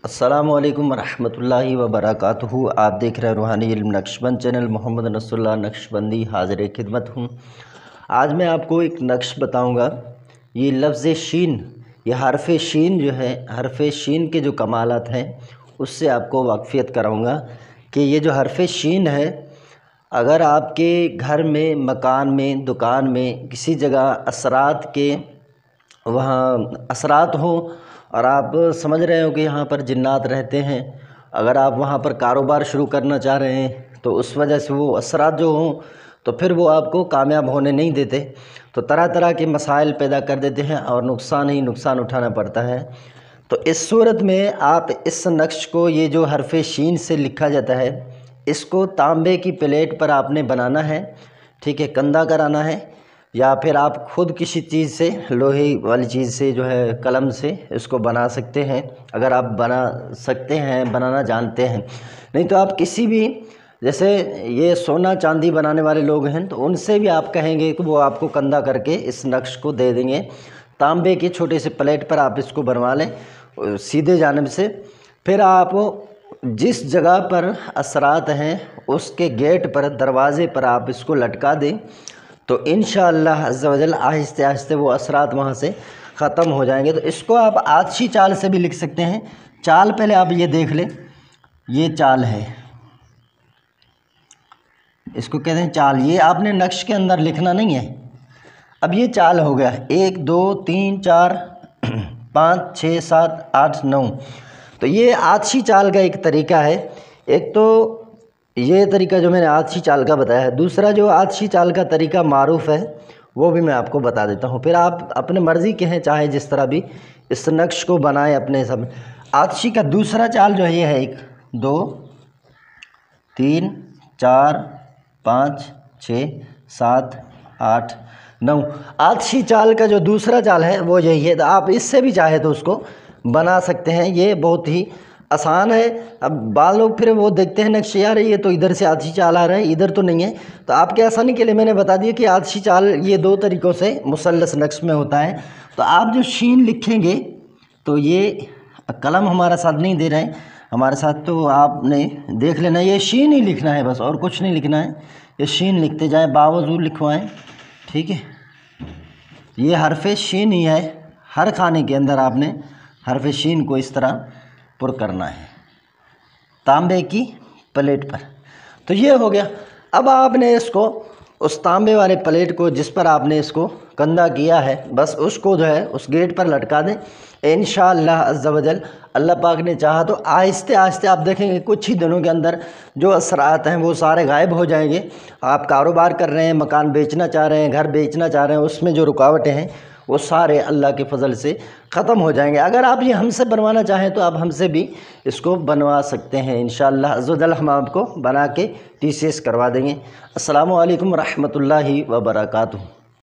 अस्सलामुअलैकुम वरहमतुल्लाहि वबरकातुहू। आप देख रहे हैं रूहानी इल्म नक्शबंद चैनल। मोहम्मद नसरुल्लाह नक्शबंदी हाज़िर खिदमत हूँ। आज मैं आपको एक नक्श बताऊँगा। ये लफ्ज़ शीन, ये हरफ़ शीन जो है, हरफ़ शीन के जो कमालात हैं उससे आपको वाक़फ़ियत कराऊँगा कि ये जो हरफ़ शीन है, अगर आपके घर में, मकान में, दुकान में, किसी जगह असरात के वहाँ असरात हो और आप समझ रहे हो कि यहाँ पर जिन्नात रहते हैं, अगर आप वहाँ पर कारोबार शुरू करना चाह रहे हैं तो उस वजह से वो असरात जो हों तो फिर वो आपको कामयाब होने नहीं देते, तो तरह तरह के मसाइल पैदा कर देते हैं और नुकसान ही नुकसान उठाना पड़ता है। तो इस सूरत में आप इस नक्श को, ये जो हरफ़ शीन से लिखा जाता है, इसको तांबे की प्लेट पर आपने बनाना है, ठीक है, कंधा कराना है, या फिर आप खुद किसी चीज़ से, लोहे वाली चीज़ से जो है कलम से इसको बना सकते हैं, अगर आप बना सकते हैं, बनाना जानते हैं। नहीं तो आप किसी भी, जैसे ये सोना चांदी बनाने वाले लोग हैं तो उनसे भी आप कहेंगे कि वो आपको कंधा करके इस नक्श को दे देंगे। तांबे के छोटे से प्लेट पर आप इसको बनवा लें सीधे जानिब से। फिर आप जिस जगह पर असरात हैं उसके गेट पर, दरवाज़े पर आप इसको लटका दें तो इंशाअल्लाह अज़्ज़ा वजल आहिस्ते आहिस्ते वो असरात वहाँ से ख़त्म हो जाएंगे। तो इसको आप आछी चाल से भी लिख सकते हैं। चाल पहले आप ये देख लें, ये चाल है, इसको कहते हैं चाल। ये आपने नक्श के अंदर लिखना नहीं है। अब ये चाल हो गया 1 2 3 4 5 6 7 8 9। तो ये आछी चाल का एक तरीका है। एक तो ये तरीका जो मैंने आछी चाल का बताया है, दूसरा जो आछी चाल का तरीका मारूफ़ है वो भी मैं आपको बता देता हूँ। फिर आप अपने मर्ज़ी के हैं, चाहे जिस तरह भी इस नक्श को बनाएं अपने सब। आछी का दूसरा चाल जो है ये है 1 2 3 4 5 6 7 8 9। आछी चाल का जो दूसरा चाल है वो यही है। तो आप इससे भी चाहे तो उसको बना सकते हैं। ये बहुत ही आसान है। अब बाल लोग फिर वो देखते हैं नक्श, यार ये तो इधर से आछी चाल आ रहा है, इधर तो नहीं है। तो आपके आसानी के लिए मैंने बता दिया कि आछी चाल ये 2 तरीक़ों से मुसल्लस नक्श में होता है। तो आप जो शीन लिखेंगे, तो ये कलम हमारा साथ नहीं दे रहे हैं, हमारे साथ तो आपने देख लेना, ये शीन ही लिखना है बस, और कुछ नहीं लिखना है। ये शीन लिखते जाएँ, बावजू लिखवाएँ, ठीक है। ये हरफ़ शीन ही है। हर खाने के अंदर आपने हरफ़ शीन को इस तरह पुर करना है तांबे की प्लेट पर। तो ये हो गया। अब आपने इसको उस तांबे वाले प्लेट को जिस पर आपने इसको कंधा किया है, बस उसको जो है उस गेट पर लटका दें। इंशाअल्लाह अज़्ज़ा वजल अल्लाह पाक ने चाहा तो आहिस्ते आहिस्ते आप देखेंगे कुछ ही दिनों के अंदर जो असरात हैं वो सारे गायब हो जाएंगे। आप कारोबार कर रहे हैं, मकान बेचना चाह रहे हैं, घर बेचना चाह रहे हैं, उसमें जो रुकावटें हैं वो सारे अल्लाह के फ़ज़ल से ख़त्म हो जाएंगे। अगर आप ये हमसे बनवाना चाहें तो आप हमसे भी इसको बनवा सकते हैं। इंशाअल्लाह अज़्ज़ा वजल हम आपको बना के TCS करवा देंगे। अस्सलामु अलैकुम रहमतुल्लाहि व बरकातुहू।